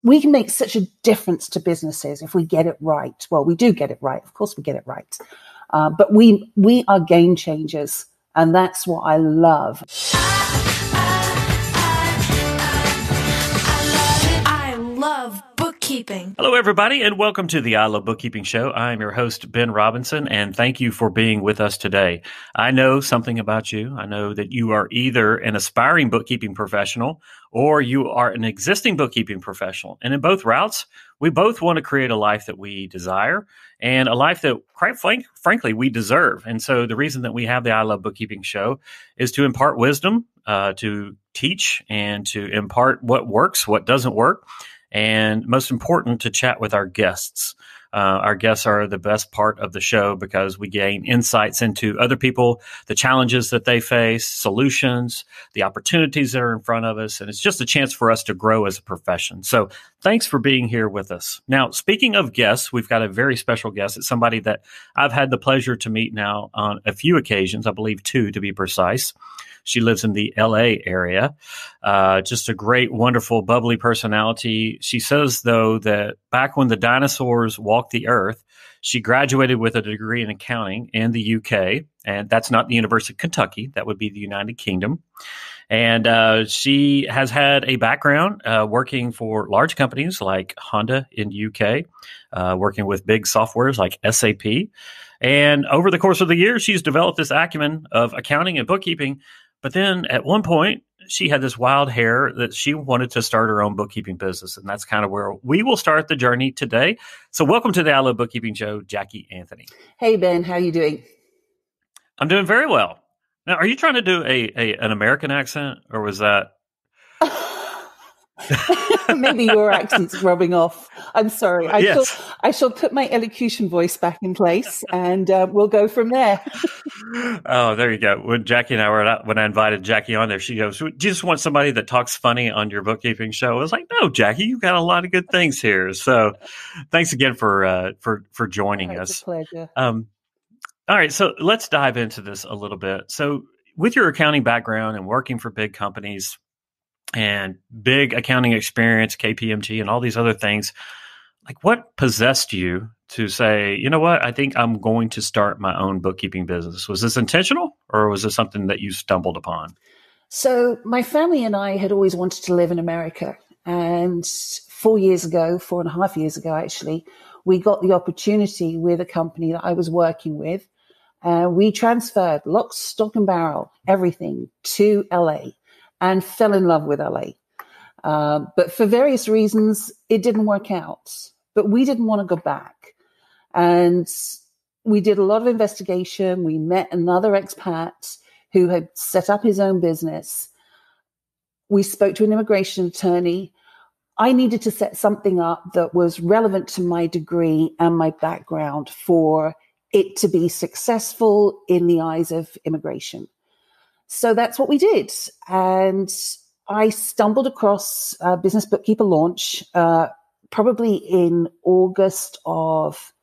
we can make such a difference to businesses if we get it right. Well, we do get it right. Of course we get it right. But we are game changers. And that's what I love. I love bookkeeping. Hello, everybody, and welcome to the I Love Bookkeeping Show. I'm your host, Ben Robinson, and thank you for being with us today. I know something about you. I know that you are either an aspiring bookkeeping professional or you are an existing bookkeeping professional. And in both routes, we both want to create a life that we desire and a life that, quite frankly, we deserve. And so the reason that we have the I Love Bookkeeping Show is to impart wisdom, to teach and to impart what works, what doesn't work, and most important, to chat with our guests. Our guests are the best part of the show because we gain insights into other people, the challenges that they face, solutions, the opportunities that are in front of us. And it's just a chance for us to grow as a profession. So thanks for being here with us. Now, speaking of guests, we've got a very special guest. It's somebody that I've had the pleasure to meet now on a few occasions, I believe 2 to be precise. She lives in the LA area. Just a great, wonderful, bubbly personality. She says, though, that back when the dinosaurs walked the earth, she graduated with a degree in accounting in the UK. And that's not the University of Kentucky. That would be the United Kingdom. And she has had a background working for large companies like Honda in the UK, working with big softwares like SAP. And over the course of the years, she's developed this acumen of accounting and bookkeeping. But then at one point, she had this wild hair that she wanted to start her own bookkeeping business. And that's kind of where we will start the journey today. So welcome to the I Love Bookkeeping Show, Jackie Anthony. Hey, Ben, how are you doing? I'm doing very well. Now, are you trying to do an American accent, or was that? Maybe your accent's rubbing off. I'm sorry. I shall put my elocution voice back in place, and we'll go from there. Oh, there you go. When Jackie and I were out, when I invited Jackie on there, she goes, "Do you just want somebody that talks funny on your bookkeeping show?" I was like, "No, Jackie, you've got a lot of good things here." So, thanks again for joining us. It's a pleasure. All right, so let's dive into this a little bit. So, with your accounting background and working for big companies and big accounting experience, KPMG, and all these other things, like what possessed you to say, you know what, I think I'm going to start my own bookkeeping business? Was this intentional, or was this something that you stumbled upon? So my family and I had always wanted to live in America. And 4.5 years ago, actually, we got the opportunity with a company that I was working with. We transferred lock, stock and barrel, everything to LA and fell in love with LA. But for various reasons, it didn't work out. But we didn't want to go back. And we did a lot of investigation. We met another expat who had set up his own business. We spoke to an immigration attorney. I needed to set something up that was relevant to my degree and my background for it to be successful in the eyes of immigration. So that's what we did. And I stumbled across Business Bookkeeper Launch probably in August of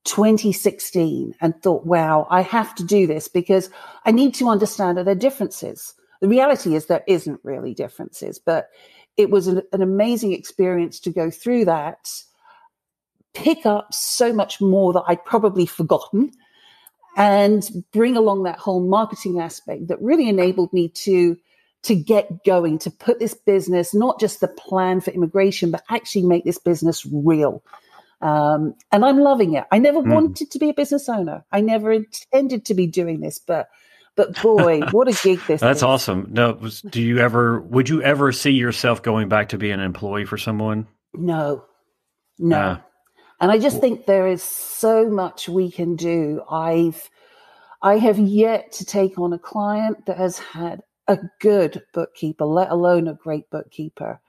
2016 and thought, wow, I have to do this because I need to understand are there differences. The reality is there isn't really differences, but it was an amazing experience to go through that, pick up so much more that I'd probably forgotten, and bring along that whole marketing aspect that really enabled me to get going, to put this business, not just the plan for immigration, but actually make this business real. And I'm loving it. I never wanted to be a business owner. I never intended to be doing this, but boy, what a gig this is. That's awesome. No, would you ever see yourself going back to being an employee for someone? No. And I just think there is so much we can do. I have yet to take on a client that has had a good bookkeeper, let alone a great bookkeeper.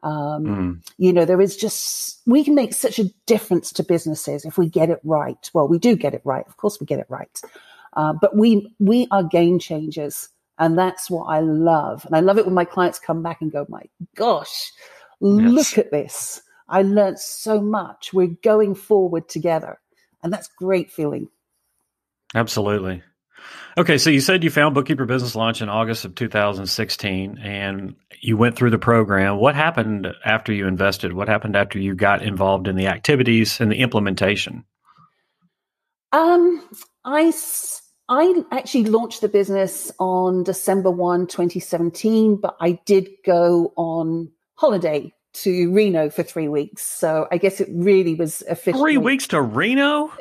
There is just, we can make such a difference to businesses if we get it right. Well, we do get it right. Of course we get it right. But we are game changers, and that's what I love. And I love it when my clients come back and go, my gosh, look at this. I learned so much. We're going forward together. And that's a great feeling. Absolutely. Okay, so you said you found Bookkeeper Business Launch in August of 2016, and you went through the program. What happened after you invested? What happened after you got involved in the activities and the implementation? Um, I actually launched the business on December 1, 2017, but I did go on holiday to Reno for 3 weeks. So I guess it really was officially 3 weeks to Reno?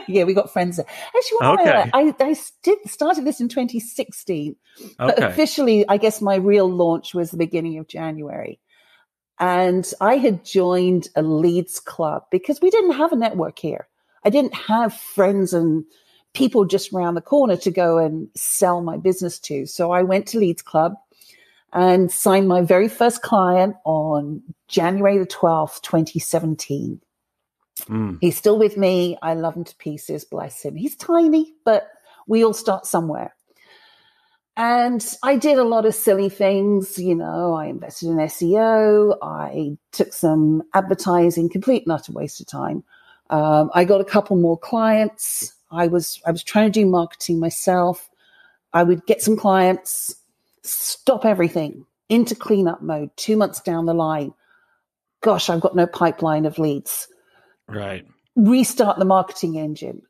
Yeah, we got friends there. Actually, Okay. I started this in 2016, but Okay. officially, I guess my real launch was the beginning of January. And I had joined a leads club because we didn't have a network here. I didn't have friends and people just around the corner to go and sell my business to. So I went to Leads Club and signed my very first client on January the 12th, 2017. He's still with me. I love him to pieces. Bless him. He's tiny, but we all start somewhere. And I did a lot of silly things. You know, I invested in SEO. I took some advertising, complete and utter waste of time. I got a couple more clients. I was trying to do marketing myself. I would get some clients, stop everything into cleanup mode 2 months down the line. Gosh, I've got no pipeline of leads. Right. Restart the marketing engine,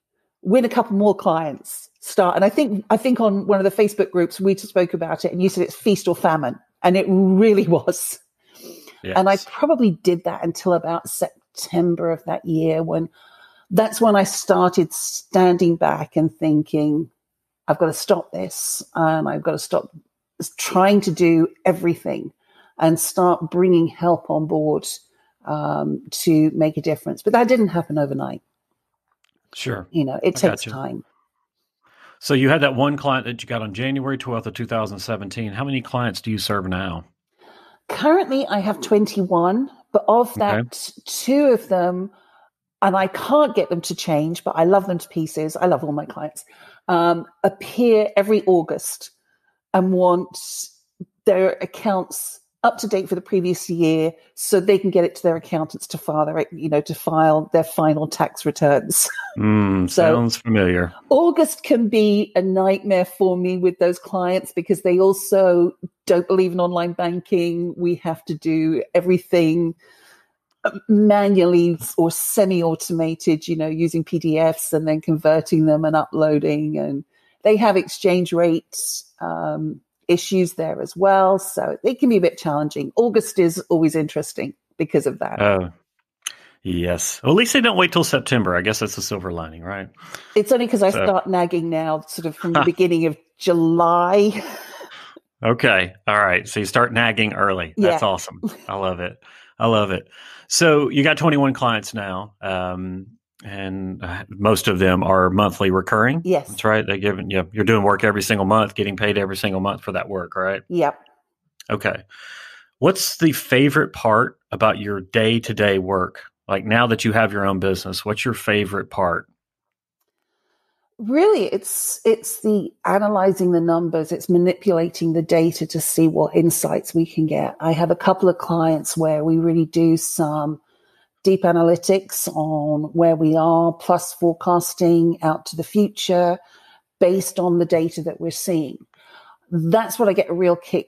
win a couple more clients, start. And I think on one of the Facebook groups, we just spoke about it and you said it's feast or famine. And it really was. Yes. And I probably did that until about September of that year that's when I started standing back and thinking, I've got to stop this and I've got to stop trying to do everything and start bringing help on board to make a difference. But that didn't happen overnight. Sure. You know, it takes time. So you had that one client that you got on January 12th of 2017. How many clients do you serve now? Currently, I have 21, but of that, 2 of them, and I can't get them to change, but I love them to pieces. I love all my clients, appear every August and want their accounts up to date for the previous year so they can get it to their accountants to file their final tax returns. Sounds familiar. August can be a nightmare for me with those clients because they also don't believe in online banking. We have to do everything manually or semi-automated, using PDFs and then converting them and uploading. And they have exchange rates issues there as well. So it can be a bit challenging. August is always interesting because of that. Oh, yes. Well, at least they don't wait till September. I guess that's the silver lining, right? It's only because I start nagging now sort of from the beginning of July. Okay. All right. So you start nagging early. That's awesome. I love it. So you got 21 clients now. And most of them are monthly recurring. Yes. That's right. You're doing work every single month, getting paid every single month for that work, right? Yep. Okay. What's the favorite part about your day-to-day work? Like now that you have your own business, what's your favorite part? Really, it's the analyzing the numbers. It's manipulating the data to see what insights we can get. I have a couple of clients where we really do some deep analytics on where we are, plus forecasting out to the future based on the data that we're seeing. That's what I get a real kick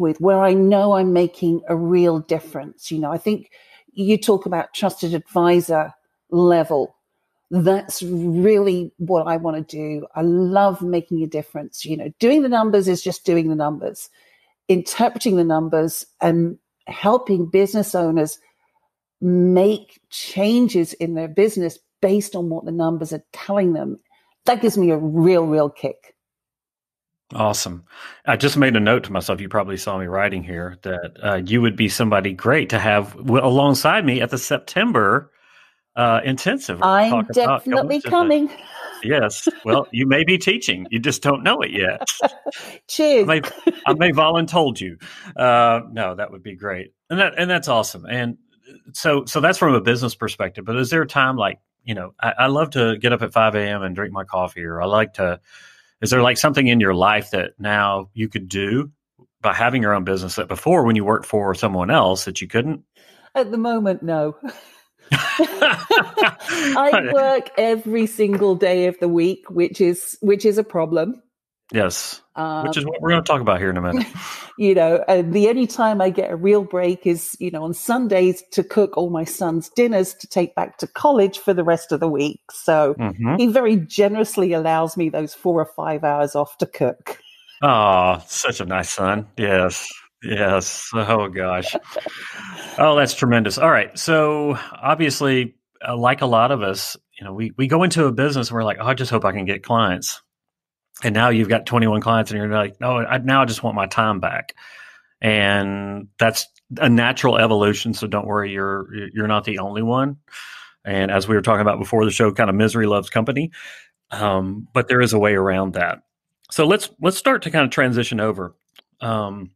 with, where I know I'm making a real difference. I think you talk about trusted advisor level. That's really what I want to do. I love making a difference. Doing the numbers is just doing the numbers. Interpreting the numbers and helping business owners make changes in their business based on what the numbers are telling them. That gives me a real kick. Awesome. I just made a note to myself. You probably saw me writing here that you would be somebody great to have alongside me at the September intensive. I'm definitely coming. Yes. Well, you may be teaching. You just don't know it yet. Cheers. I may voluntold you. No, that would be great. And that's awesome. And so that's from a business perspective, but is there a time I love to get up at 5 a.m. and drink my coffee, or is there like something in your life that now you could do by having your own business that before when you worked for someone else that you couldn't? At the moment, no. I work every single day of the week, which is a problem. Yes, which is what we're going to talk about here in a minute. The only time I get a real break is, on Sundays to cook all my son's dinners to take back to college for the rest of the week. So he very generously allows me those 4 or 5 hours off to cook. Oh, such a nice son. Yes. Yes. Oh, gosh. Oh, that's tremendous. All right. So obviously, like a lot of us, we go into a business and we're like, oh, I just hope I can get clients. And now you've got 21 clients and you're like, no, now I just want my time back. And that's a natural evolution. So don't worry, you're not the only one. And as we were talking about before the show, kind of misery loves company. But there is a way around that. So let's start to kind of transition over and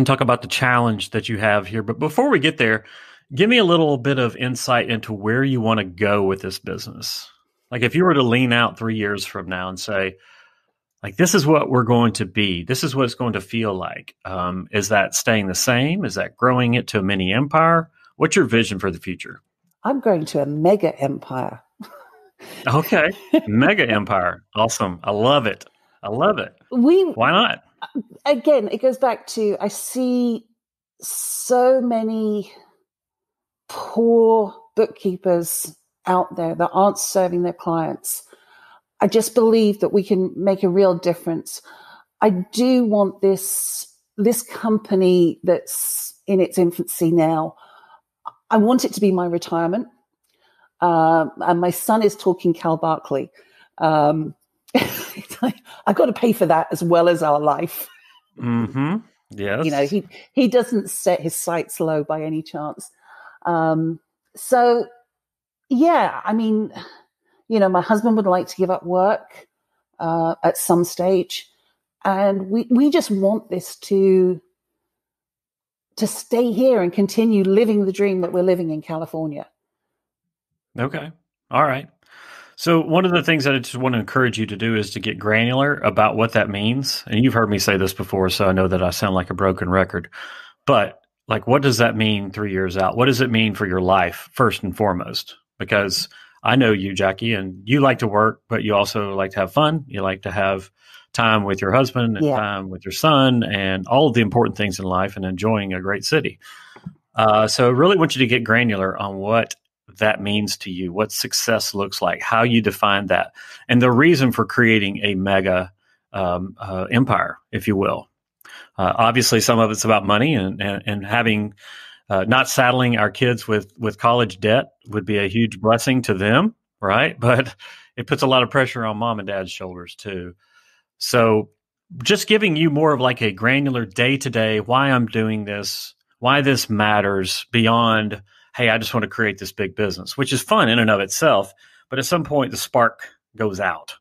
talk about the challenge that you have here. But before we get there, give me a little bit of insight into where you want to go with this business. Like if you were to lean out 3 years from now and say, like, this is what we're going to be. This is what it's going to feel like. Is that staying the same? Is that growing it to a mini empire? What's your vision for the future? I'm going to a mega empire. Okay. Mega empire. Awesome. I love it. Why not? Again, it goes back to, I see so many poor bookkeepers out there that aren't serving their clients. I just believe that we can make a real difference. I do want this company that's in its infancy now. I want it to be my retirement. And my son is talking Cal Barkley. I've got to pay for that as well as our life. Mm-hmm. Yes. He doesn't set his sights low by any chance. So yeah, I mean, my husband would like to give up work at some stage, and we just want this to stay here and continue living the dream that we're living in California. Okay. All right. So one of the things that I just want to encourage you to do is to get granular about what that means. And you've heard me say this before, so I know that I sound like a broken record. But like, what does that mean 3 years out? What does it mean for your life, first and foremost? Because I know you, Jackie, and you like to work, but you also like to have fun. You like to have time with your husband and time with your son and all of the important things in life and enjoying a great city. So I really want you to get granular on what that means to you, what success looks like, how you define that, and the reason for creating a mega empire, if you will. Obviously, some of it's about money and having not saddling our kids with college debt would be a huge blessing to them, right? But it puts a lot of pressure on mom and dad's shoulders too. So just giving you more of like a granular day-to-day, why I'm doing this, why this matters beyond, hey, I just want to create this big business, which is fun in and of itself. But at some point, the spark goes out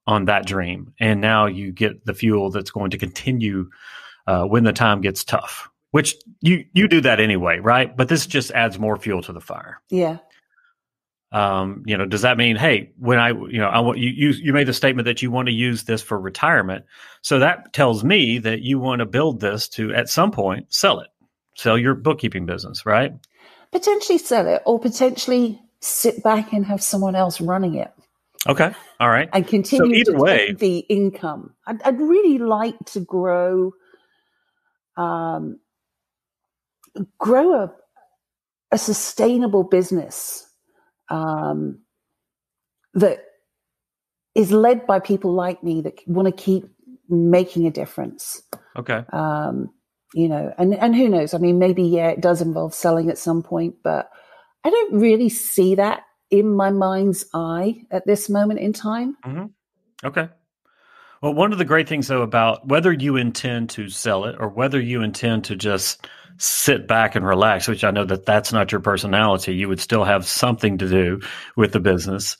on that dream. And now you get the fuel that's going to continue when the time gets tough, which you do that anyway, right? But this just adds more fuel to the fire. Yeah. Does that mean, hey, when I want you made the statement that you want to use this for retirement. So that tells me that you want to build this to, at some point, sell your bookkeeping business, right? Potentially sell it, or potentially sit back and have someone else running it. Okay. All right. And continue to take the income. I'd really like to grow a sustainable business that is led by people like me that want to keep making a difference. Okay. And who knows? I mean, maybe, it does involve selling at some point, but I don't really see that in my mind's eye at this moment in time. Mm-hmm. Okay. Well, one of the great things, though, about whether you intend to sell it or whether you intend to just sit back and relax, which I know that that's not your personality, you would still have something to do with the business.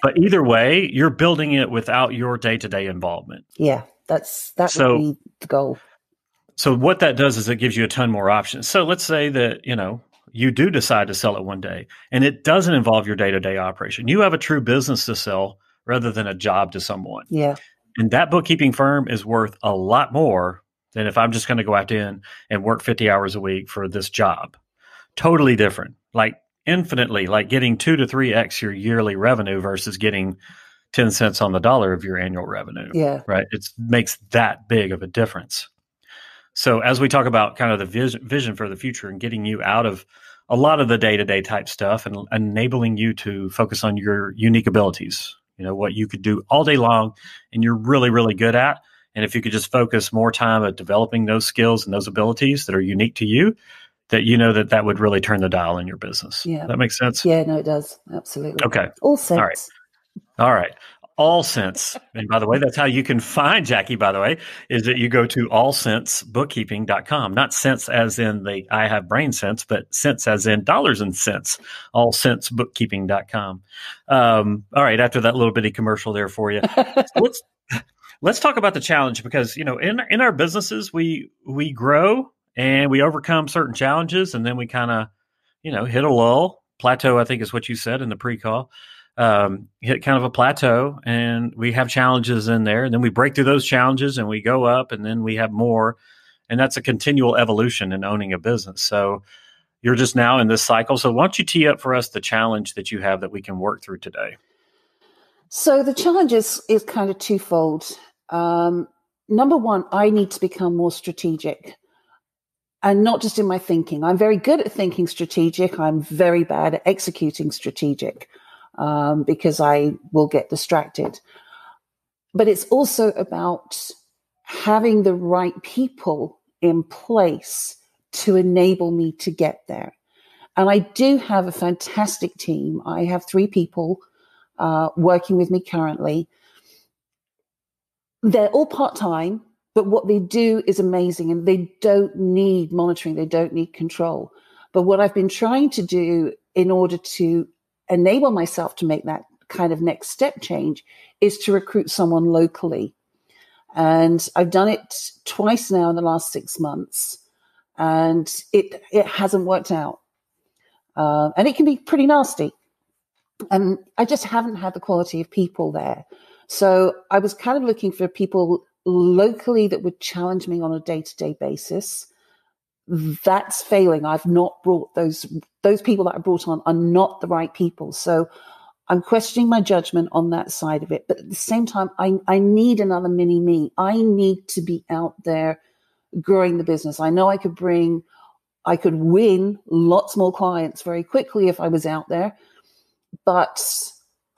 But either way, you're building it without your day-to-day involvement. Yeah, that would be the goal. So what that does is it gives you a ton more options. So let's say that, you do decide to sell it one day and it doesn't involve your day-to-day operation. You have a true business to sell rather than a job to someone. Yeah. And that bookkeeping firm is worth a lot more than if I'm just going to go out in and work 50 hours a week for this job. Totally different. Like infinitely, like getting 2 to 3x your yearly revenue versus getting 10 cents on the dollar of your annual revenue. Yeah. Right. It makes that big of a difference. So as we talk about kind of the vision for the future and getting you out of a lot of the day-to-day type stuff and enabling you to focus on your unique abilities, what you could do all day long and you're really, really good at. And if you could just focus more time at developing those skills and those abilities that are unique to you, that would really turn the dial in your business. Yeah. That makes sense? Yeah, no, it does. Absolutely. Okay. All sense. All right. All Sense. And by the way, that's how you can find Jackie, by the way, is that you go to allsensebookkeeping.com. Not sense as in I have brain sense, but sense as in dollars and cents. Allsensebookkeeping.com. All right. After that little bitty commercial there for you, let's talk about the challenge because, in our businesses, we grow and we overcome certain challenges and then we kind of, hit a lull. Plateau, I think is what you said in the pre-call. Hit kind of a plateau and we have challenges in there and then we break through those challenges and we go up and then we have more. And that's a continual evolution in owning a business. So you're just now in this cycle. So why don't you tee up for us the challenge that you have that we can work through today? So the challenge is kind of twofold. Number one, I need to become more strategic. And not just in my thinking. I'm very good at thinking strategic. I'm very bad at executing strategic. Because I will get distracted. But it's also about having the right people in place to enable me to get there. And I do have a fantastic team. I have 3 people working with me currently. They're all part-time, but what they do is amazing and they don't need monitoring. They don't need control. But what I've been trying to do in order to enable myself to make that kind of next step change is to recruit someone locally. And I've done it twice now in the last 6 months and it hasn't worked out. And it can be pretty nasty. And I just haven't had the quality of people there. So I was kind of looking for people locally that would challenge me on a day-to-day basis. That's failing. I've not brought those people that I brought on are not the right people. So I'm questioning my judgment on that side of it. But at the same time, I need another mini me. I need to be out there growing the business. I know I could win lots more clients very quickly if I was out there, but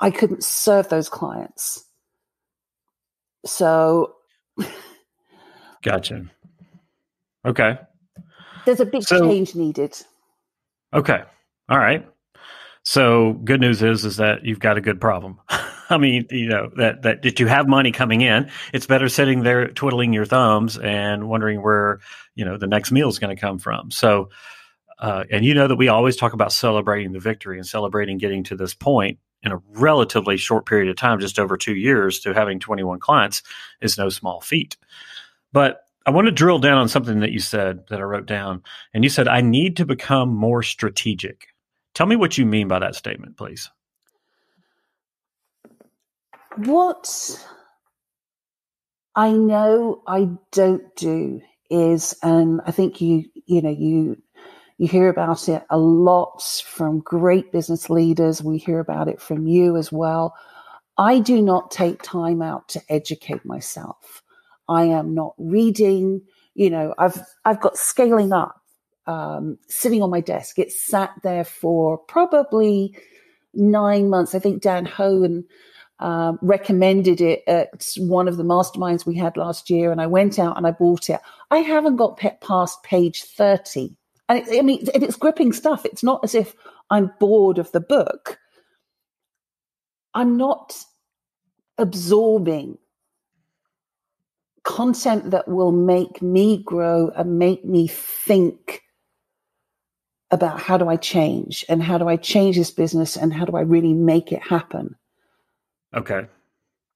I couldn't serve those clients. So. Gotcha. Okay. There's a big change needed. Okay. All right. So good news is that you've got a good problem. I mean, that you have money coming in. It's better sitting there twiddling your thumbs and wondering where, the next meal is going to come from. So, and that we always talk about celebrating the victory and celebrating getting to this point in a relatively short period of time, just over 2 years to having 21 clients is no small feat. But I want to drill down on something that you said that I wrote down. And you said, I need to become more strategic. Tell me what you mean by that statement, please. What I know I don't do is, and I think you hear about it a lot from great business leaders. We hear about it from you as well. I do not take time out to educate myself. I am not reading, I've got Scaling Up sitting on my desk. It's sat there for probably 9 months. I think Dan Hohen recommended it at one of the masterminds we had last year, and I went out and I bought it. I haven't got past page 30. And it's gripping stuff. It's not as if I'm bored of the book. I'm not absorbing content that will make me grow and make me think about how do I change and how do I change this business and how do I really make it happen. Okay.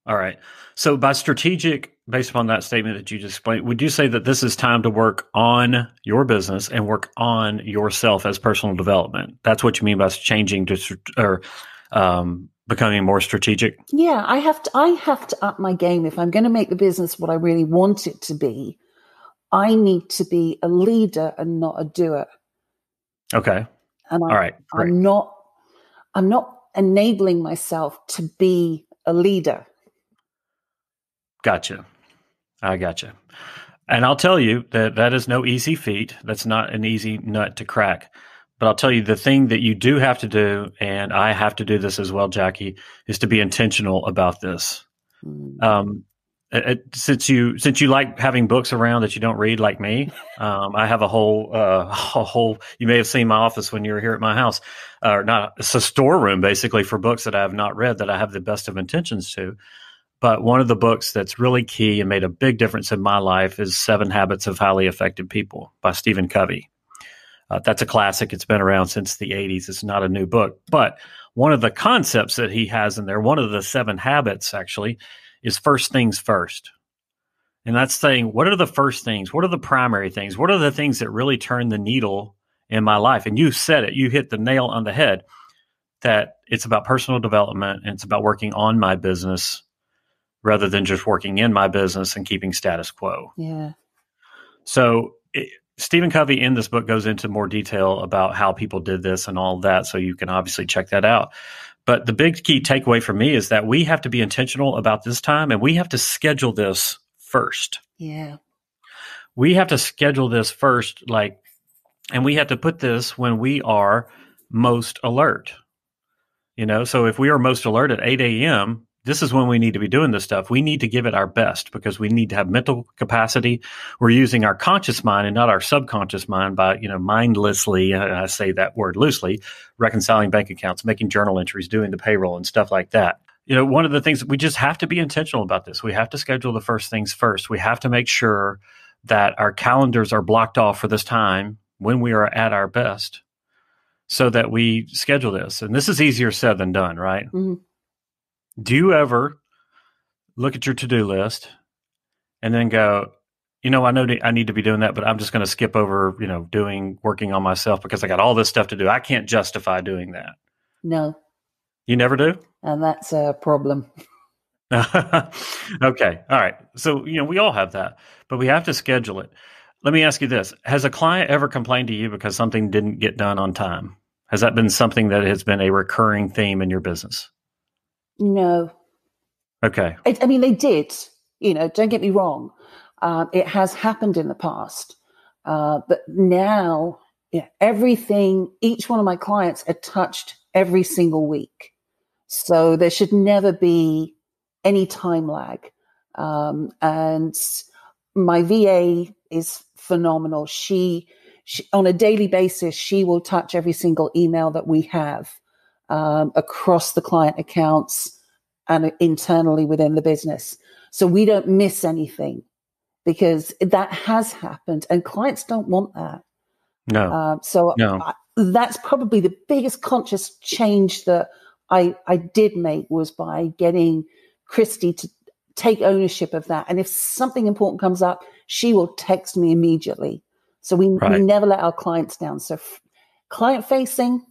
All right. So by strategic, based upon that statement that you just explained, would you say that this is time to work on your business and work on yourself as personal development? That's what you mean by changing to becoming more strategic? Yeah, I have to up my game. If I'm going to make the business what I really want it to be, I need to be a leader and not a doer. Okay. And All right. Great. I'm not enabling myself to be a leader. Gotcha. I gotcha. And I'll tell you that is no easy feat. That's not an easy nut to crack. But I'll tell you the thing that you do have to do, and I have to do this as well, Jackie, is to be intentional about this. Since you like having books around that you don't read like me, I have a whole. You may have seen my office when you were here at my house, or not. It's a storeroom basically for books that I have not read that I have the best of intentions to. But one of the books that's really key and made a big difference in my life is 7 Habits of Highly Effective People by Stephen Covey. That's a classic. It's been around since the 80s. It's not a new book. But one of the concepts that he has in there, one of the 7 habits actually, is first things first. And that's saying, what are the first things? What are the primary things? What are the things that really turn the needle in my life? And you said it. You hit the nail on the head that it's about personal development and it's about working on my business rather than just working in my business and keeping status quo. Yeah. So Stephen Covey in this book goes into more detail about how people did this and all of that. So you can obviously check that out. But the big key takeaway for me is that we have to be intentional about this time and we have to schedule this first. Yeah. We have to schedule this first, and we have to put this when we are most alert. So if we are most alert at 8 a.m., this is when we need to be doing this stuff. We need to give it our best because we need to have mental capacity. We're using our conscious mind and not our subconscious mind by, mindlessly, I say that word loosely, reconciling bank accounts, making journal entries, doing the payroll and stuff like that. One of the things, we just have to be intentional about this. We have to schedule the first things first. We have to make sure that our calendars are blocked off for this time when we are at our best so that we schedule this. And this is easier said than done, right? Mm-hmm. Do you ever look at your to-do list and then go, I know I need to be doing that, but I'm just going to skip over, working on myself because I got all this stuff to do. I can't justify doing that. No. You never do? And that's a problem. Okay. All right. So, we all have that, but we have to schedule it. Let me ask you this. Has a client ever complained to you because something didn't get done on time? Has that been something that has been a recurring theme in your business? No. Okay. I mean, they did, don't get me wrong. It has happened in the past. But now everything, each one of my clients are touched every single week. So there should never be any time lag. And my VA is phenomenal. She on a daily basis, she will touch every single email that we have. Across the client accounts and internally within the business. So we don't miss anything because that has happened and clients don't want that. No. That's probably the biggest conscious change that I did make was by getting Christy to take ownership of that. And if something important comes up, she will text me immediately. So we never let our clients down. So client facing,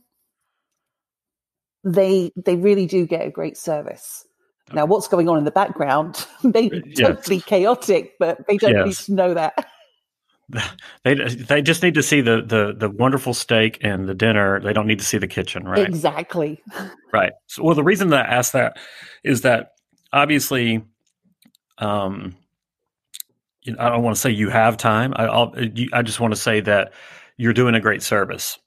they really do get a great service. Now, what's going on in the background may be totally chaotic, but they don't need to know that. They just need to see the wonderful steak and the dinner. They don't need to see the kitchen, right? Exactly. Right. So, well, the reason that I asked that is that obviously, I don't want to say you have time. I just want to say that you're doing a great service.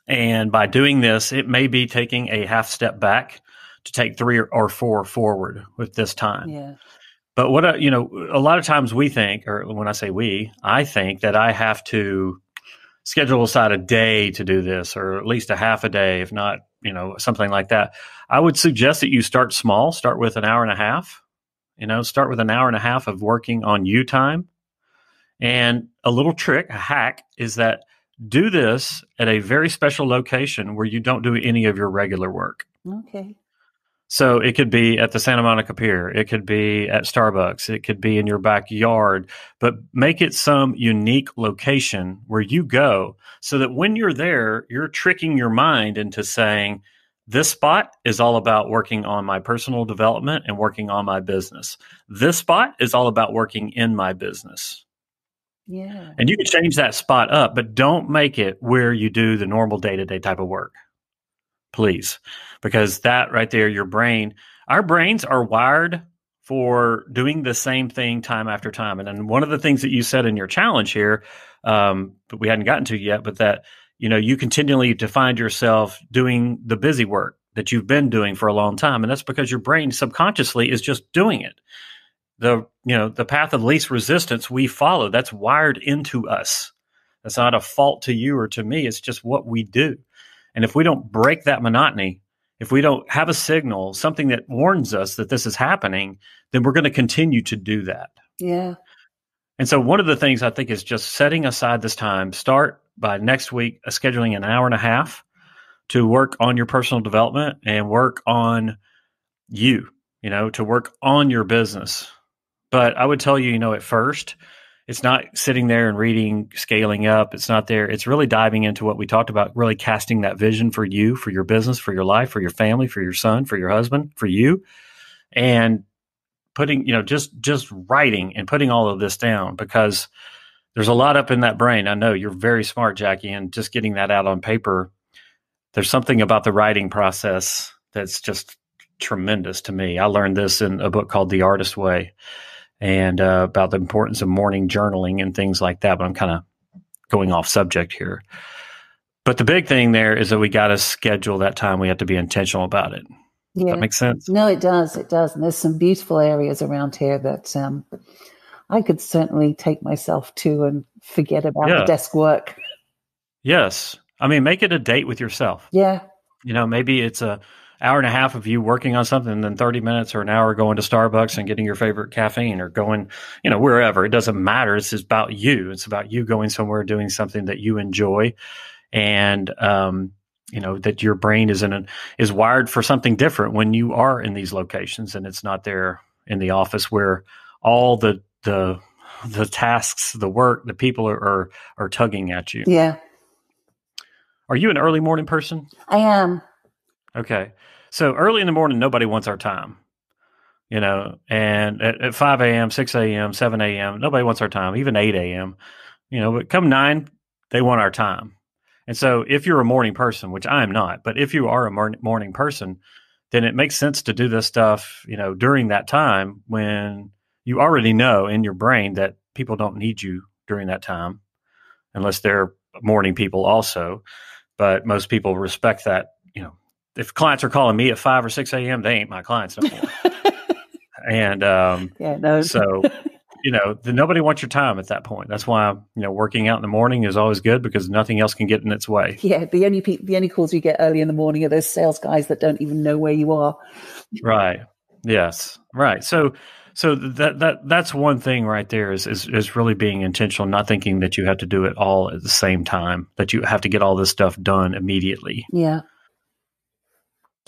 And by doing this, it may be taking a half step back to take 3 or 4 forward with this time. Yeah. But what, a lot of times we think, or when I say we, I think that I have to schedule aside a day to do this, or at least a half a day, if not, something like that. I would suggest that you start small, start with an hour and a half, start with an hour and a half of working on you time. And a little trick, a hack is that do this at a very special location where you don't do any of your regular work. Okay. So it could be at the Santa Monica Pier. It could be at Starbucks. It could be in your backyard, but make it some unique location where you go so that when you're there, you're tricking your mind into saying, this spot is all about working on my personal development and working on my business. This spot is all about working in my business. Yeah. And you can change that spot up, but don't make it where you do the normal day-to-day type of work, please. Because that right there, our brains are wired for doing the same thing time after time. And then one of the things that you said in your challenge here, but we hadn't gotten to yet, but that, you continually to find yourself doing the busy work that you've been doing for a long time. And that's because your brain subconsciously is just doing it. The path of least resistance we follow, that's wired into us. That's not a fault to you or to me. It's just what we do. And if we don't break that monotony, if we don't have a signal, something that warns us that this is happening, then we're going to continue to do that. Yeah. And so one of the things I think is just setting aside this time. Start by next week, scheduling an hour and a half to work on your personal development and work on you, to work on your business. But I would tell you, at first, it's not sitting there and reading, scaling up. It's not there. It's really diving into what we talked about, really casting that vision for you, for your business, for your life, for your family, for your son, for your husband, for you, and putting, just writing and putting all of this down, because there's a lot up in that brain. I know you're very smart, Jackie, and just getting that out on paper. There's something about the writing process that's just tremendous to me. I learned this in a book called The Artist Way, and about the importance of morning journaling and things like that. But I'm kind of going off subject here. But the big thing there is that we got to schedule that time. We have to be intentional about it. Yeah. Does that make sense? No, it does. It does. And there's some beautiful areas around here that I could certainly take myself to and forget about the desk work. Yes. I mean, make it a date with yourself. Yeah. Maybe it's a hour and a half of you working on something, and then 30 minutes or an hour going to Starbucks and getting your favorite caffeine, or going, wherever. It doesn't matter. It's about you. It's about you going somewhere, doing something that you enjoy. And, that your brain is wired for something different when you are in these locations, and it's not there in the office where all the tasks, the work, the people are tugging at you. Yeah. Are you an early morning person? I am. Okay. So early in the morning, nobody wants our time, and at 5 a.m., 6 a.m., 7 a.m., nobody wants our time, even 8 a.m., but come 9, they want our time. And so if you're a morning person, which I am not, but if you are a morning person, then it makes sense to do this stuff, during that time when you already know in your brain that people don't need you during that time, unless they're morning people also. But most people respect that, if clients are calling me at 5 or 6 a.m., they ain't my clients no more. And so, nobody wants your time at that point. That's why, working out in the morning is always good, because nothing else can get in its way. Yeah. The only calls you get early in the morning are those sales guys that don't even know where you are. Right. Yes. Right. So that's one thing right there is really being intentional, not thinking that you have to do it all at the same time, that you have to get all this stuff done immediately. Yeah.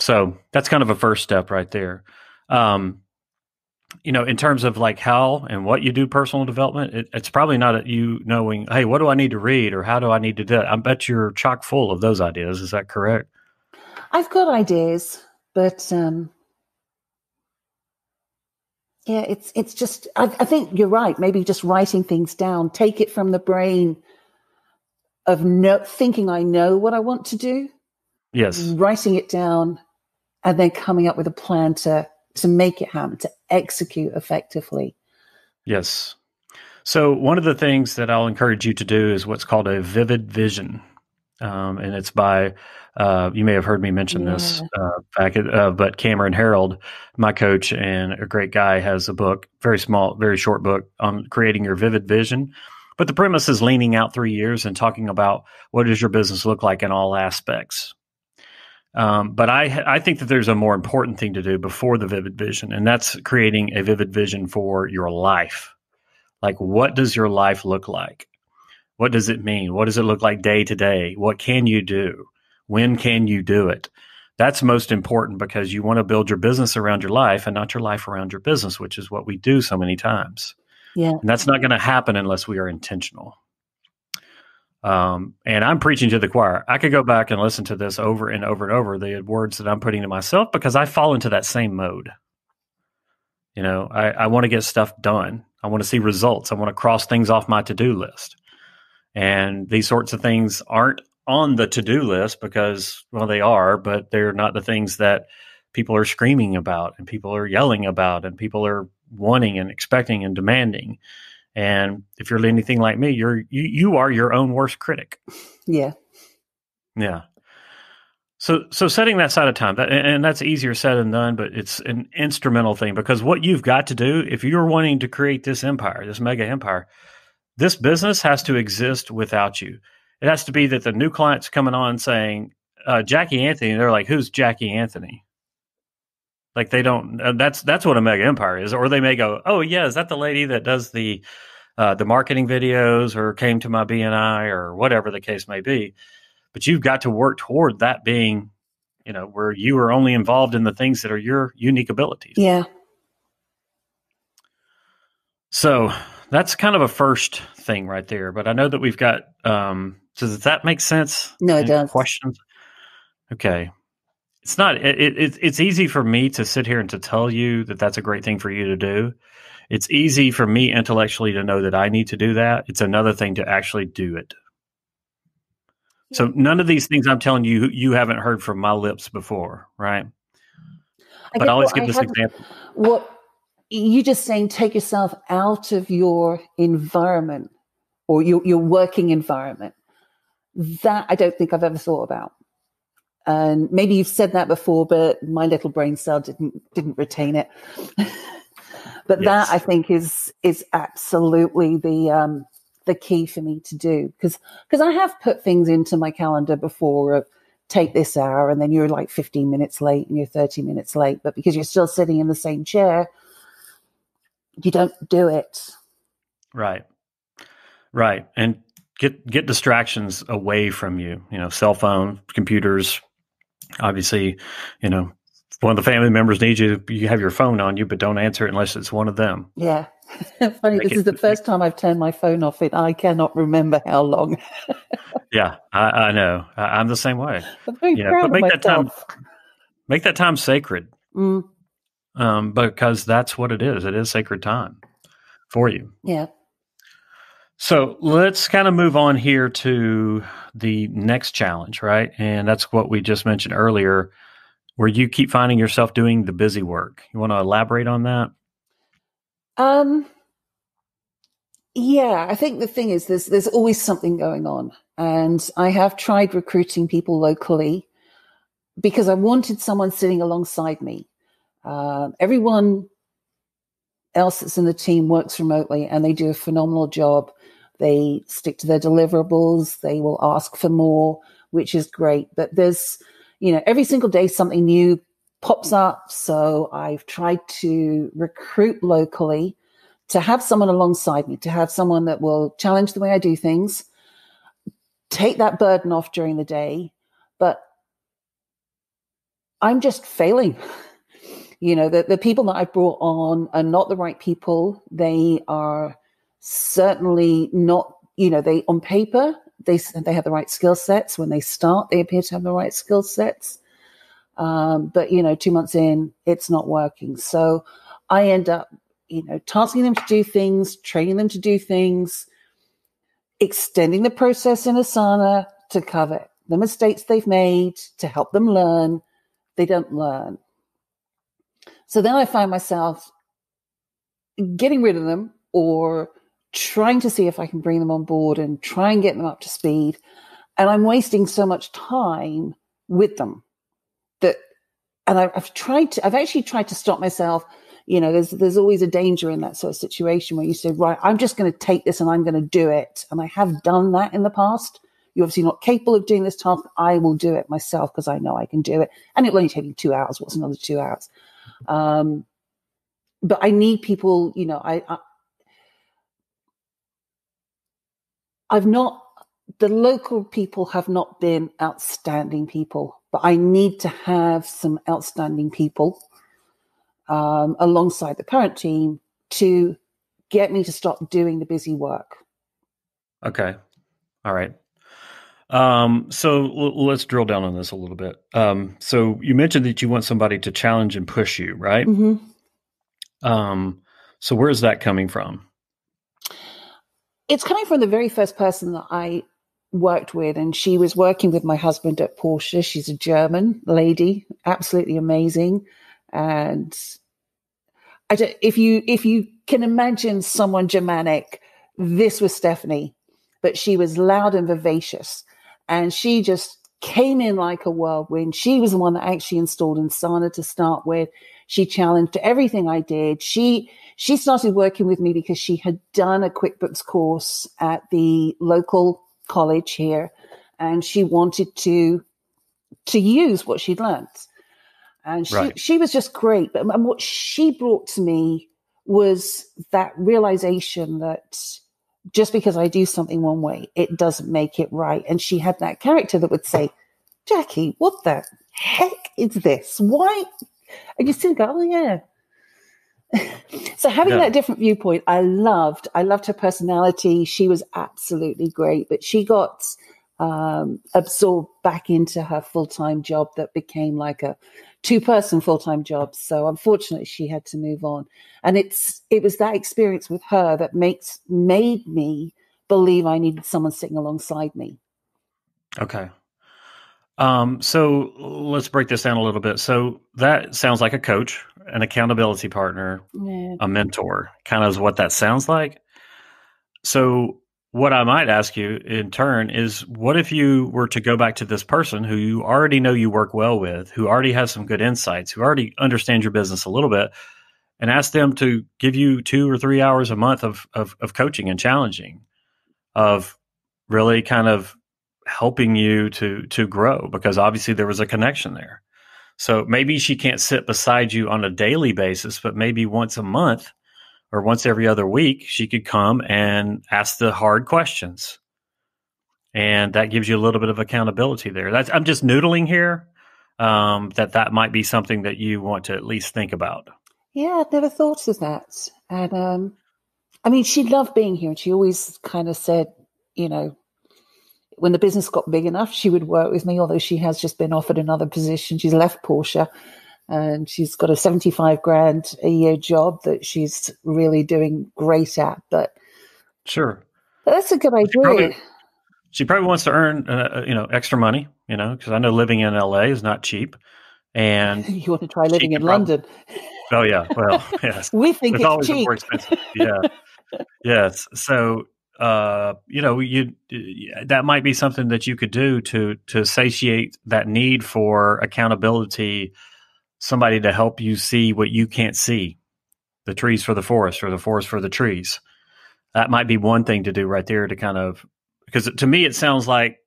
So that's kind of a first step right there. In terms of like how and what you do personal development, it's probably not you knowing, hey, what do I need to read, or how do I need to do it? I bet you're chock full of those ideas. Is that correct? I've got ideas, but it's just, I think you're right. Maybe just writing things down, take it from the brain of thinking I know what I want to do. Yes. Writing it down and then coming up with a plan to make it happen, to execute effectively. Yes. So one of the things that I'll encourage you to do is what's called a vivid vision. And it's by, you may have heard me mention this but Cameron Herold, my coach and a great guy, has a book, very small, very short book on creating your vivid vision. But the premise is leaning out 3 years and talking about what does your business look like in all aspects. But I think that there's a more important thing to do before the vivid vision, and that's creating a vivid vision for your life. Like, what does your life look like? What does it mean? What does it look like day to day? What can you do? When can you do it? That's most important, because you want to build your business around your life and not your life around your business, which is what we do so many times. Yeah. And that's not going to happen unless we are intentional. And I'm preaching to the choir. I could go back and listen to this over and over and over, the words that I'm putting to myself, because I fall into that same mode. I want to get stuff done. I want to see results. I want to cross things off my to-do list. And these sorts of things aren't on the to-do list because, well, they are, but they're not the things that people are screaming about and people are yelling about and people are wanting and expecting and demanding. And if you're anything like me, you are your own worst critic. Yeah. Yeah. So setting that side of time, and that's easier said than done, but it's an instrumental thing because what you've got to do, if you're wanting to create this empire, this mega empire, this business has to exist without you. It has to be that the new client's coming on saying, Jackie Anthony, they're like, who's Jackie Anthony? Like they don't, that's what a mega empire is. Or they may go, oh yeah, is that the lady that does the marketing videos or came to my BNI or whatever the case may be. But you've got to work toward that being, where you are only involved in the things that are your unique abilities. Yeah. So that's kind of a first thing right there. But I know that we've got, does that make sense? No, it does. Questions? Okay. It's not, it's easy for me to sit here and to tell you that that's a great thing for you to do. It's easy for me intellectually to know that I need to do that. It's another thing to actually do it. So none of these things I'm telling you, you haven't heard from my lips before, right? But I always give this example. What you just saying, take yourself out of your environment or your working environment. That I don't think I've ever thought about. And maybe you've said that before, but my little brain cell didn't retain it. But yes. That I think is absolutely the key for me to do because I have put things into my calendar before of take this hour and then you're like 15 minutes late and you're 30 minutes late. But because you're still sitting in the same chair, you don't do it. Right. And get distractions away from you, cell phone, computers. Obviously, one of the family members needs you have your phone on you, but don't answer it unless it's one of them. Yeah. Funny, this is the first time I've turned my phone off in I cannot remember how long. Yeah, I know. I'm the same way. I'm very proud of myself. Make that time sacred. Because that's what it is. It is sacred time for you. Yeah. So let's kind of move on here to the next challenge, right? And that's what we just mentioned earlier, where you keep finding yourself doing the busy work. You want to elaborate on that? Yeah, I think the thing is there's always something going on. And I have tried recruiting people locally because I wanted someone sitting alongside me. Everyone else that's in the team works remotely and they do a phenomenal job. They stick to their deliverables. They will ask for more, which is great. But there's, every single day something new pops up. So I've tried to recruit locally to have someone alongside me, to have someone that will challenge the way I do things, take that burden off during the day. But I'm just failing. The people that I've brought on are not the right people. They are certainly not, they on paper, they have the right skill sets. When they start, they appear to have the right skill sets. But 2 months in, it's not working. So I end up, tasking them to do things, training them to do things, extending the process in Asana to cover the mistakes they've made, to help them learn. They don't learn. So then I find myself getting rid of them or trying to see if I can bring them on board and try and get them up to speed. And I'm wasting so much time with them I've actually tried to stop myself. There's always a danger in that sort of situation where you say, right, I'm just going to take this and I'm going to do it. And I have done that in the past. You're obviously not capable of doing this task. I will do it myself because I know I can do it. And it will only take me 2 hours. What's another 2 hours? But I need people, the local people have not been outstanding people, but I need to have some outstanding people alongside the current team to get me to stop doing the busy work. Okay. All right. So let's drill down on this a little bit. So you mentioned that you want somebody to challenge and push you, right? Mm-hmm. So where's that coming from? It's coming from the very first person that I worked with, and she was working with my husband at Porsche. She's a German lady, absolutely amazing. And if you can imagine someone Germanic, this was Stephanie, but she was loud and vivacious, and she just came in like a whirlwind. She was the one that actually installed Insana to start with. She challenged everything I did. She started working with me because she had done a QuickBooks course at the local college here, and she wanted to use what she'd learned. And she was just great. But what she brought to me was that realization that just because I do something one way, it doesn't make it right. And she had that character that would say, Jackie, what the heck is this? Why? And you still go, oh, yeah. So having that different viewpoint, I loved her personality. She was absolutely great, but she got absorbed back into her full-time job that became like a two-person full-time job. So unfortunately, she had to move on. And it was that experience with her that made me believe I needed someone sitting alongside me. Okay. So let's break this down a little bit. So that sounds like a coach, an accountability partner, a mentor, kind of is what that sounds like. So what I might ask you in turn is, what if you were to go back to this person who you already know you work well with, who already has some good insights, who already understands your business a little bit, and ask them to give you 2 or 3 hours a month of coaching and challenging, of really kind of helping you to grow, because obviously there was a connection there. So maybe she can't sit beside you on a daily basis, but maybe once a month or once every other week, she could come and ask the hard questions. And that gives you a little bit of accountability there. I'm just noodling here, that might be something that you want to at least think about. Yeah, I'd never thought of that. And I mean, she loved being here. And she always kind of said, when the business got big enough, she would work with me, although she has just been offered another position. She's left Porsche and she's got a 75 grand a year job that she's really doing great at. But sure, that's a good idea. She probably wants to earn, extra money, because I know living in LA is not cheap. And you want to try living in London? Oh yeah, well, yes. We think it's always cheap. More expensive. Yeah, yes. So that might be something that you could do to satiate that need for accountability. Somebody to help you see what you can't see, the trees for the forest, or the forest for the trees. That might be one thing to do right there to kind of, because to me it sounds like,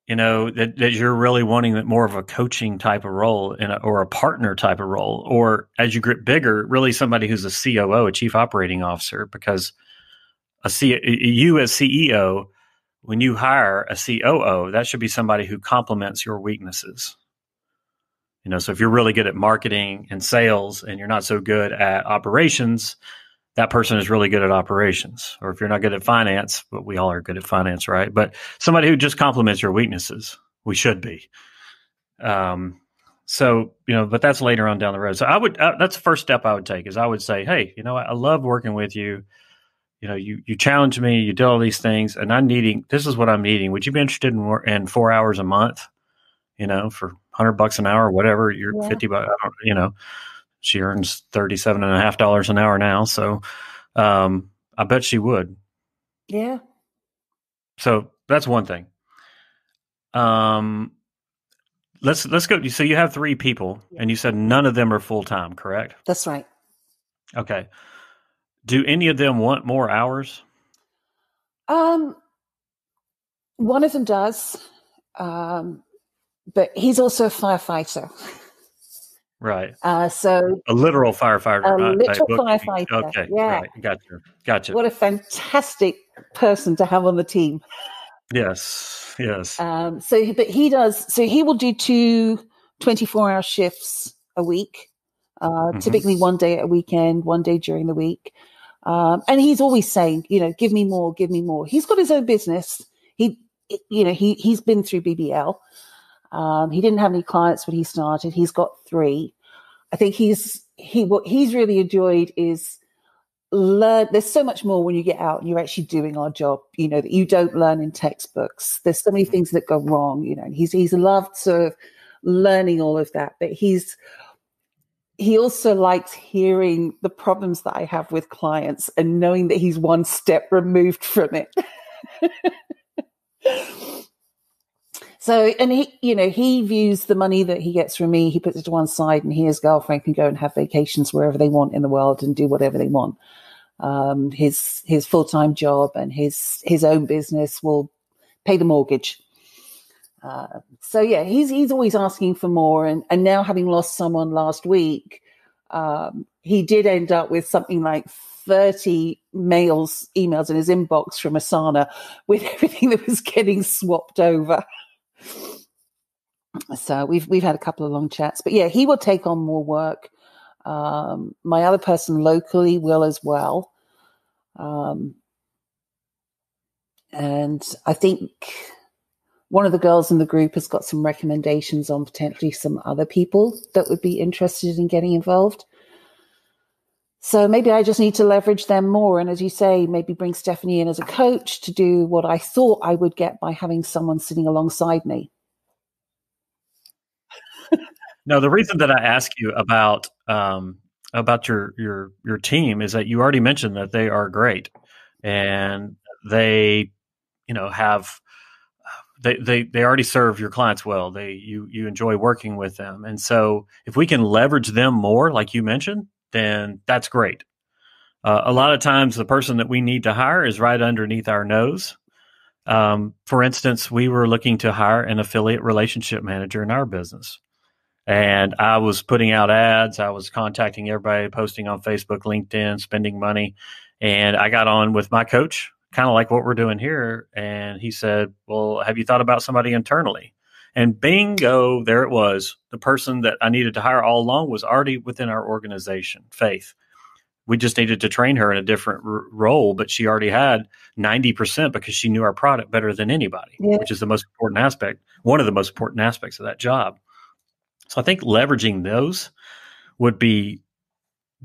that you're really wanting more of a coaching type of role or a partner type of role, or as you get bigger, really somebody who's a COO, a chief operating officer, because you as CEO, when you hire a COO, that should be somebody who complements your weaknesses. So if you're really good at marketing and sales and you're not so good at operations, that person is really good at operations. Or if you're not good at finance, but we all are good at finance, right? But somebody who just complements your weaknesses, we should be. But that's later on down the road. So that's the first step I would take, is I would say, hey, I love working with you. You challenged me, you did all these things, and this is what I'm needing. Would you be interested in 4 hours a month, for $100 an hour or whatever, you're $50, she earns $37.50 an hour now. So, I bet she would. Yeah. So that's one thing. Let's go. So you have 3 people and you said none of them are full-time, correct? That's right. Okay. Do any of them want more hours? One of them does. But he's also a firefighter. Right. So a literal firefighter. Firefighter. Okay. Yeah. Right. Gotcha. What a fantastic person to have on the team. Yes. But he does. So he will do 2 24-hour shifts a week. Typically one day at a weekend, one day during the week. And he's always saying, give me more. He's got his own business. He's been through BBL. He didn't have any clients when he started. He's got 3. I think he's what he's really enjoyed is learn. There's so much more when you get out and you're actually doing our job, that you don't learn in textbooks. There's so many things that go wrong, and he's loved sort of learning all of that, but he also likes hearing the problems that I have with clients and knowing that he's one step removed from it. So, and he views the money that he gets from me, he puts it to one side, and he and his girlfriend can go and have vacations wherever they want in the world and do whatever they want. His full-time job and his own business will pay the mortgage. So yeah, he's always asking for more. And now, having lost someone last week, he did end up with something like 30 emails in his inbox from Asana with everything that was getting swapped over. So we've had a couple of long chats, but yeah, he will take on more work. My other person locally will as well. And I think one of the girls in the group has got some recommendations on potentially some other people that would be interested in getting involved. So maybe I just need to leverage them more. And as you say, maybe bring Stephanie in as a coach to do what I thought I would get by having someone sitting alongside me. No, the reason that I ask you about your team is that you already mentioned that they are great, and they, have they already serve your clients well. You enjoy working with them, and so if we can leverage them more, like you mentioned, then that's great. A lot of times, the person that we need to hire is right underneath our nose. For instance, we were looking to hire an affiliate relationship manager in our business. And I was putting out ads. I was contacting everybody, posting on Facebook, LinkedIn, spending money. And I got on with my coach, kind of like what we're doing here. And he said, well, have you thought about somebody internally? And bingo, there it was. The person that I needed to hire all along was already within our organization, Faith. We just needed to train her in a different role, but she already had 90% because she knew our product better than anybody, which is the most important aspect, one of the most important aspects of that job. So I think leveraging those would be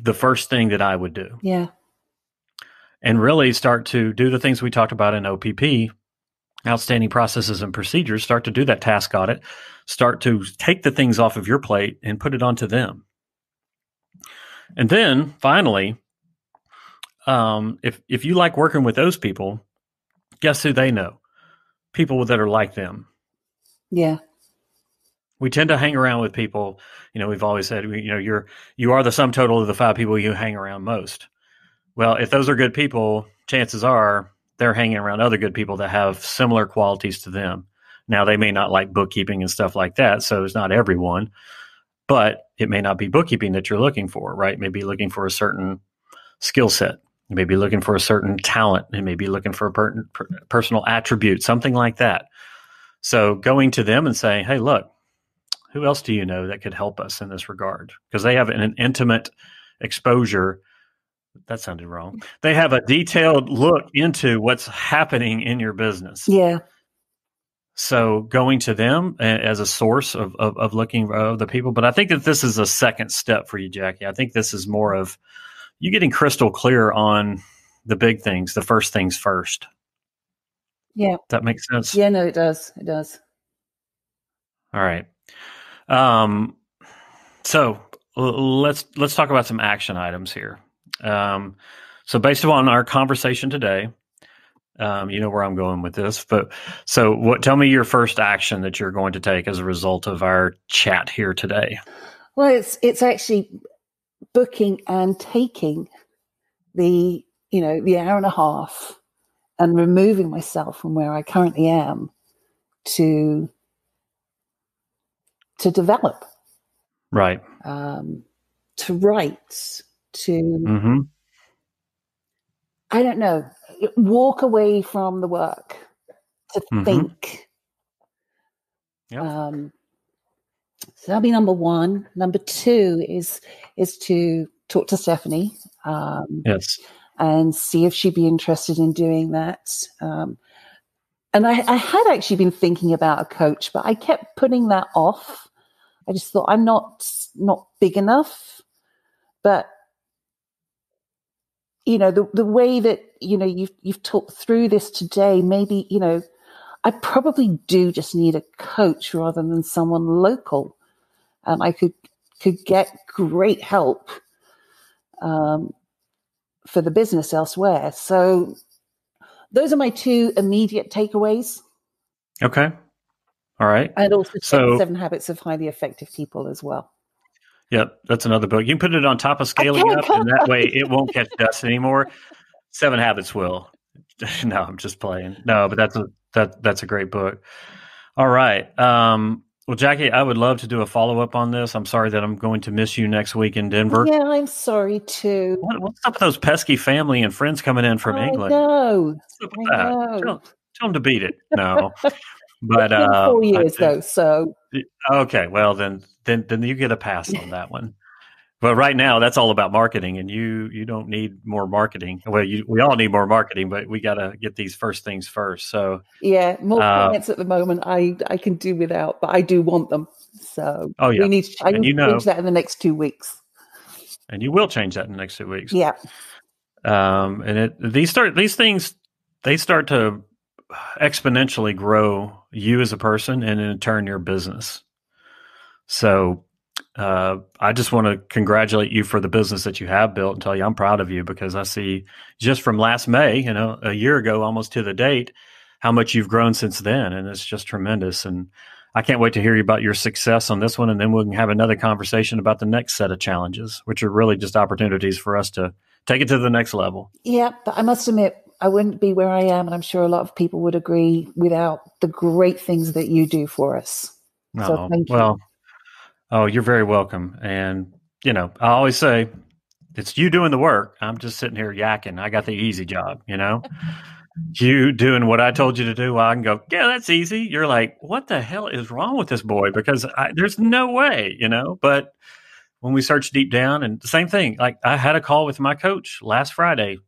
the first thing that I would do. Yeah. And really start to do the things we talked about in OPP, outstanding processes and procedures, start to do that task audit, start to take the things off of your plate and put it onto them. And then finally, if you like working with those people, guess who they know? People that are like them. Yeah. We tend to hang around with people, we've always said, you are the sum total of the 5 people you hang around most. Well, if those are good people, chances are they're hanging around other good people that have similar qualities to them. Now, they may not like bookkeeping and stuff like that, so it's not everyone, but it may not be bookkeeping that you're looking for, right? Maybe looking for a certain skill set. You may be looking for a certain talent. You may be looking for a personal attribute, something like that. So going to them and saying, hey, look, who else do you know that could help us in this regard? Because they have an intimate exposure. That sounded wrong. They have a detailed look into what's happening in your business. Yeah. So going to them as a source of looking for the people. But I think that this is a second step for you, Jackie. I think this is more of you getting crystal clear on the big things, the first things first. Yeah. That makes sense? Yeah, no, it does. It does. All right. So let's talk about some action items here. So based upon our conversation today, you know where I'm going with this, but so tell me your first action that you're going to take as a result of our chat here today. Well, it's actually booking and taking the hour and a half and removing myself from where I currently am to develop, right? To write, to I don't know, walk away from the work, to think. Yep. So that'll be number one. Number two is to talk to Stephanie. Yes. And see if she'd be interested in doing that. And I had actually been thinking about a coach, but I kept putting that off. I just thought I'm not big enough. But, the way that, you've talked through this today, maybe, I probably do just need a coach rather than someone local. I could get great help for the business elsewhere. So those are my two immediate takeaways. Okay. All right. And also 7 Habits of Highly Effective People as well. Yep. That's another book. You can put it on top of Scaling Up, and that way it won't catch dust anymore. 7 Habits will. No, I'm just playing. No, but that's a great book. All right. Well, Jackie, I would love to do a follow-up on this. I'm sorry that I'm going to miss you next week in Denver. Yeah, I'm sorry too. What's up with those pesky family and friends coming in from England? I know. Tell them to beat it. No. But 4 years though, so okay. Well, then you get a pass on that one. But right now, that's all about marketing, and you don't need more marketing. Well, we all need more marketing, but we got to get these first things first. So yeah, more clients at the moment I can do without, but I do want them. So we need to change that in the next 2 weeks. And you will change that in the next 2 weeks. Yeah. And these things start to exponentially grow you as a person, and in turn your business. So I just want to congratulate you for the business that you have built and tell you I'm proud of you, because I see just from last May, a year ago, almost to the date, how much you've grown since then. And it's just tremendous. And I can't wait to hear you about your success on this one. And then we can have another conversation about the next set of challenges, which are really just opportunities for us to take it to the next level. Yeah. But I must admit, I wouldn't be where I am. And I'm sure a lot of people would agree without the great things that you do for us. So thank you. Well, oh, you're very welcome. And, I always say it's you doing the work. I'm just sitting here yakking. I got the easy job, You doing what I told you to do. Well, I can go, yeah, that's easy. You're like, what the hell is wrong with this boy? Because there's no way, But when we search deep down, and the same thing, like I had a call with my coach last Friday,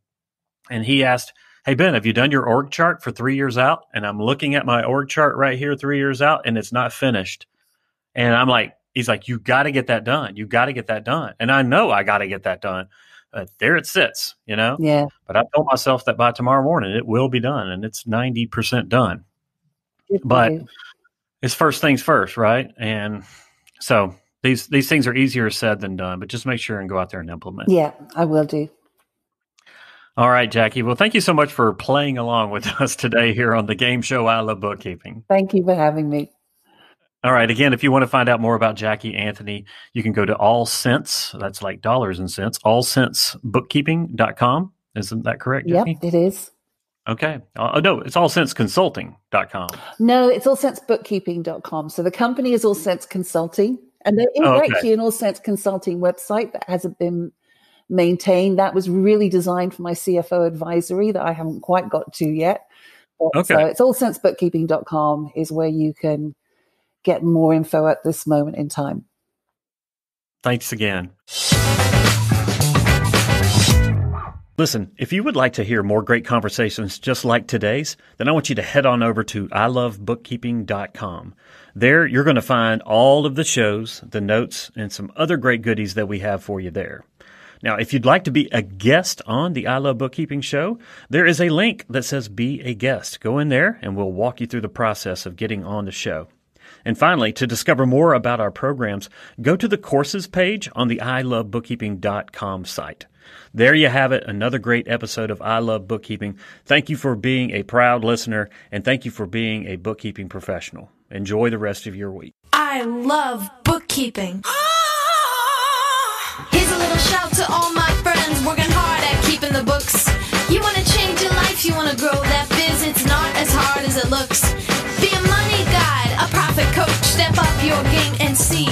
and he asked, hey, Ben, have you done your org chart for 3 years out? And I'm looking at my org chart right here, 3 years out, and it's not finished. And I'm like, he's like, you got to get that done. You got to get that done. And I know I got to get that done. There it sits, Yeah. But I told myself that by tomorrow morning, it will be done. And it's 90% done. But it's first things first, right? And so these things are easier said than done, but just make sure and go out there and implement. Yeah, I will do. All right, Jackie. Well, thank you so much for playing along with us today here on the game show I Love Bookkeeping. Thank you for having me. All right. Again, if you want to find out more about Jackie Anthony, you can go to AllCents. That's like dollars and cents. AllCentsBookkeeping.com. Isn't that correct, Jackie? Yep, it is. Okay. No, it's AllCentsConsulting.com. No, it's AllCentsBookkeeping.com. So the company is AllCents Consulting. And there is actually an AllCents Consulting website that hasn't been maintained. That was really designed for my CFO advisory that I haven't quite got to yet. But, so it's AllCentsBookkeeping.com is where you can get more info at this moment in time. Thanks again. Listen, if you would like to hear more great conversations just like today's, then I want you to head on over to ilovebookkeeping.com. There, you're going to find all of the shows, the notes, and some other great goodies that we have for you there. Now, if you'd like to be a guest on the I Love Bookkeeping show, there is a link that says Be a Guest. Go in there, and we'll walk you through the process of getting on the show. And finally, to discover more about our programs, go to the courses page on the ilovebookkeeping.com site. There you have it, another great episode of I Love Bookkeeping. Thank you for being a proud listener, and thank you for being a bookkeeping professional. Enjoy the rest of your week. I love bookkeeping. Here's a little shout to all my friends working hard at keeping the books. You want to change your life, you want to grow that biz, it's not as hard as it looks. Be a money guide, a profit coach, step up your game and see